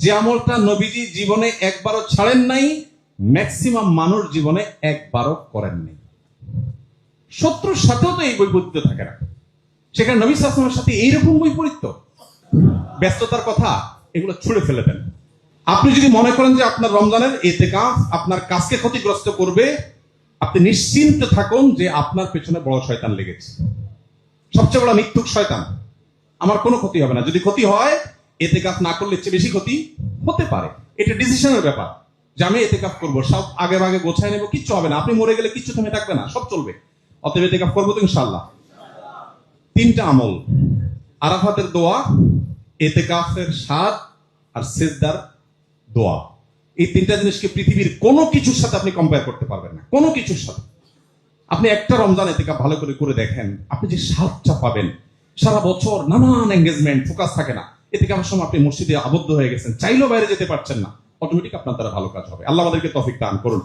যে আমলটা নবীজি জীবনে একবারও ছাড়েন নাই, ম্যাক্সিমাম মানুষ জীবনে একবারও করেন নাই। শত্রুর সাথেও তো এই বৈপরীত্য থাকে না, সেখানে নবী সাল্লাল্লাহু আলাইহি ওয়াসাল্লামের সাথে এইরকম বৈপরীত্য, ব্যস্ততার কথা, এগুলো ছুড়ে ফেলে দেন। আপনি যদি মনে করেন যে আপনার রমজানের ইতিকাফ আপনার কাজকে ক্ষতিগ্রস্ত করবে, আপনি নিশ্চিন্ত থাকুন যে আপনার পেছনে বড় শয়তান লেগেছে, সবচেয়ে বড় মিথ্যুক শয়তান। আমার কোনো ক্ষতি হবে না, যদি ক্ষতি হয় ইতিকাফ না করলে চেয়ে বেশি ক্ষতি হতে পারে। এটা ডিসিশনের ব্যাপার যে আমি ইতিকাফ করবো, সব আগে ভাগে গোছায় নেবো, কিচ্ছু হবে না। আপনি মরে গেলে কিচ্ছু থেমে থাকবে না, সব চলবে। অতএব ইতিকাফ করবো তো ইনশাআল্লাহ। 3টা আমল, আরাফাতের দোয়া, ইতিকাফের স্বাদ আর সিজদার দোয়া, এই 3টা জিনিসকে পৃথিবীর কোনো কিছুর সাথে আপনি কম্পেয়ার করতে পারবেন না, কোনো কিছুর সাথে। আপনি একটা রমজান ইতিকাফ ভালো করে করে দেখেন, আপনি যে স্বাদটা পাবেন। সারা বছর নানান এঙ্গেজমেন্ট, ফোকাস থাকে না, ইতিকাফের সময় আপনি মসজিদে আবদ্ধ হয়ে গেছেন, চাইলেও বাইরে যেতে পারছেন না, অটোমেটিক আপনার দ্বারা ভালো কাজ হবে। আল্লাহ আমাদেরকে তৌফিক দান করুন।